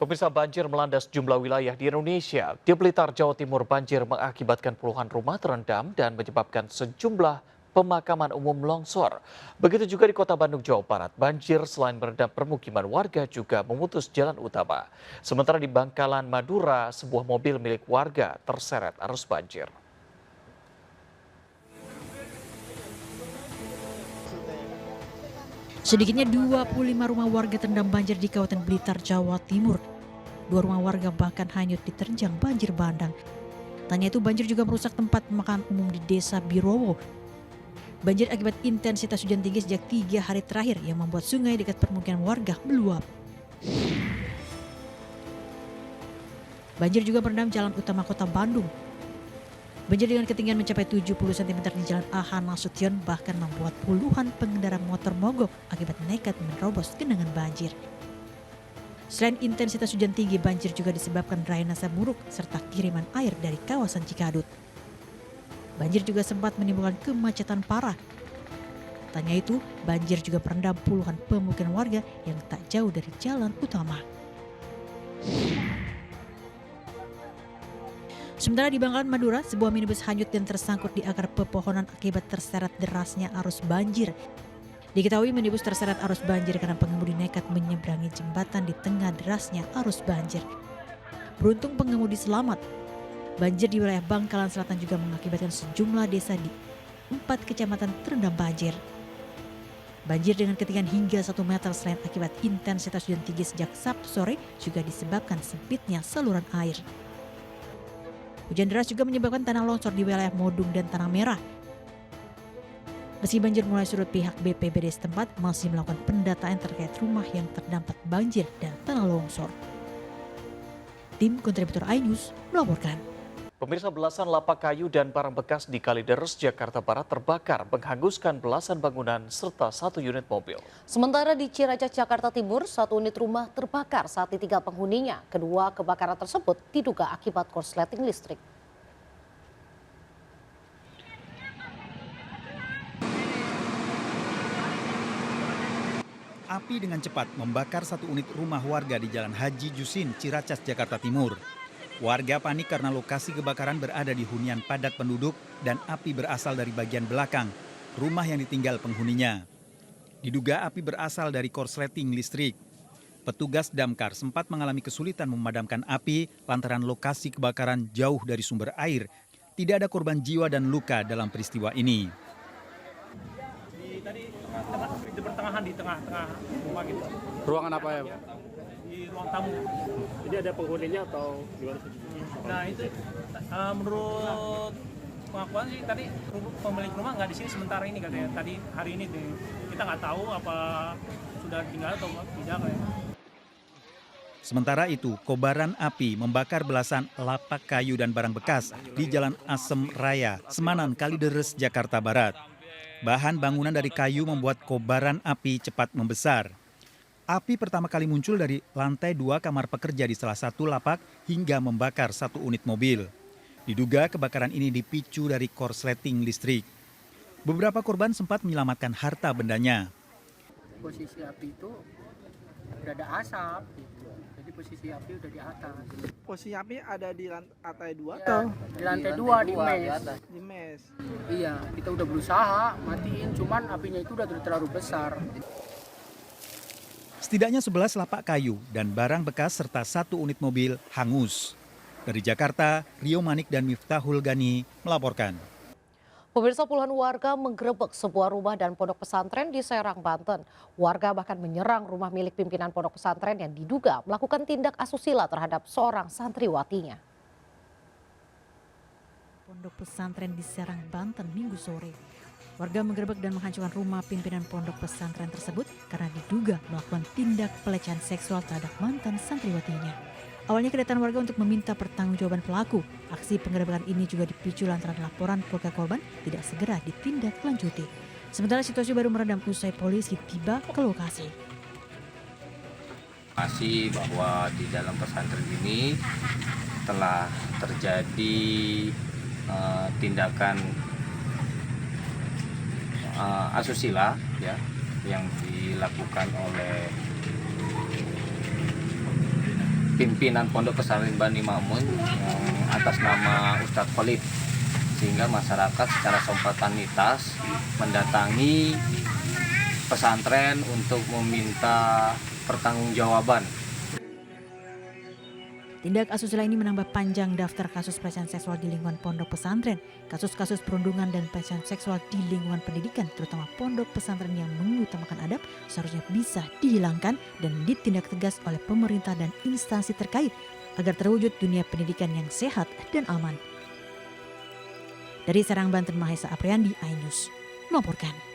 Pemirsa, banjir melanda sejumlah wilayah di Indonesia. Di Blitar, Jawa Timur, banjir mengakibatkan puluhan rumah terendam dan menyebabkan sejumlah pemakaman umum longsor. Begitu juga di Kota Bandung, Jawa Barat. Banjir selain merendam permukiman warga juga memutus jalan utama. Sementara di Bangkalan, Madura, sebuah mobil milik warga terseret arus banjir. Sedikitnya 25 rumah warga terendam banjir di Kabupaten Blitar, Jawa Timur. 2 rumah warga bahkan hanyut diterjang banjir bandang. Tanya itu banjir juga merusak tempat pemakaman umum di Desa Birowo. Banjir akibat intensitas hujan tinggi sejak 3 hari terakhir yang membuat sungai dekat permukiman warga meluap. Banjir juga merendam jalan utama kota Bandung. Banjir dengan ketinggian mencapai 70 cm di Jalan A.H. Nasution bahkan membuat puluhan pengendara motor mogok akibat nekat menerobos genangan banjir. Selain intensitas hujan tinggi, banjir juga disebabkan drainase buruk serta kiriman air dari kawasan Cikadut. Banjir juga sempat menimbulkan kemacetan parah. Tanya itu, banjir juga merendam puluhan pemukiman warga yang tak jauh dari jalan utama. Sementara di Bangkalan, Madura, sebuah minibus hanyut dan tersangkut di akar pepohonan akibat terseret derasnya arus banjir. Diketahui minibus terseret arus banjir karena pengemudi nekat menyeberangi jembatan di tengah derasnya arus banjir. Beruntung pengemudi selamat. Banjir di wilayah Bangkalan Selatan juga mengakibatkan sejumlah desa di 4 kecamatan terendam banjir. Banjir dengan ketinggian hingga 1 meter selain akibat intensitas hujan tinggi sejak Sabtu sore juga disebabkan sempitnya saluran air. Hujan deras juga menyebabkan tanah longsor di wilayah Modung dan Tanah Merah. Meski banjir mulai surut, pihak BPBD setempat masih melakukan pendataan terkait rumah yang terdampak banjir dan tanah longsor. Tim kontributor iNews melaporkan. Pemirsa, belasan lapak kayu dan barang bekas di Kalideres, Jakarta Barat terbakar, menghanguskan belasan bangunan serta 1 unit mobil. Sementara di Ciracas, Jakarta Timur, 1 unit rumah terbakar saat ditinggal penghuninya. Kedua kebakaran tersebut diduga akibat korsleting listrik. Api dengan cepat membakar 1 unit rumah warga di Jalan Haji Jusin, Ciracas, Jakarta Timur. Warga panik karena lokasi kebakaran berada di hunian padat penduduk dan api berasal dari bagian belakang rumah yang ditinggal penghuninya. Diduga api berasal dari korsleting listrik. Petugas damkar sempat mengalami kesulitan memadamkan api lantaran lokasi kebakaran jauh dari sumber air. Tidak ada korban jiwa dan luka dalam peristiwa ini. Di pertengahan, di tengah-tengah rumah gitu. Ruangan apa ya? Di ruang tamu. Jadi ada penghuninya atau gimana? Nah itu menurut pengakuan sih tadi pemilik rumah nggak di sini sementara ini katanya. Tadi hari ini deh. Kita nggak tahu apa sudah tinggal atau tidak kayak. Sementara itu, kobaran api membakar belasan lapak kayu dan barang bekas di Jalan Asem Raya, Semanan, Kalideres, Jakarta Barat. Bahan bangunan dari kayu membuat kobaran api cepat membesar. Api pertama kali muncul dari lantai 2 kamar pekerja di salah satu lapak hingga membakar 1 unit mobil. Diduga kebakaran ini dipicu dari korsleting listrik. Beberapa korban sempat menyelamatkan harta bendanya. Posisi api itu udah ada asap gitu. Jadi posisi api udah di atas. Posisi api ada di lantai 2 Ya, atau di lantai 2 di mes. di mes? Iya, kita udah berusaha matiin, cuman apinya itu udah terlalu besar. Setidaknya 11 lapak kayu dan barang bekas serta 1 unit mobil hangus. Dari Jakarta, Rio Manik dan Miftahul Gani melaporkan. Pemirsa, puluhan warga menggerebek sebuah rumah dan pondok pesantren di Serang, Banten. Warga bahkan menyerang rumah milik pimpinan pondok pesantren yang diduga melakukan tindak asusila terhadap seorang santriwatinya. Pondok pesantren di Serang, Banten, Minggu sore. Warga menggerebek dan menghancurkan rumah pimpinan pondok pesantren tersebut karena diduga melakukan tindak pelecehan seksual terhadap mantan santriwatinya. Awalnya kedatangan warga untuk meminta pertanggungjawaban pelaku. Aksi penggerebekan ini juga dipicu lantaran laporan keluarga korban tidak segera ditindaklanjuti. Sementara situasi baru meredam usai polisi tiba ke lokasi. Masih bahwa di dalam pesantren ini telah terjadi tindakan asusila ya yang dilakukan oleh pimpinan Pondok Pesantren Bani Ma'mun yang atas nama Ustadz Khalid, sehingga masyarakat secara spontanitas mendatangi pesantren untuk meminta pertanggungjawaban. Tindak asusila ini menambah panjang daftar kasus pelecehan seksual di lingkungan pondok pesantren. Kasus-kasus perundungan dan pelecehan seksual di lingkungan pendidikan, terutama pondok pesantren yang mengutamakan adab, seharusnya bisa dihilangkan dan ditindak tegas oleh pemerintah dan instansi terkait agar terwujud dunia pendidikan yang sehat dan aman. Dari Serang, Banten, Mahesa Apriandi, iNews melaporkan.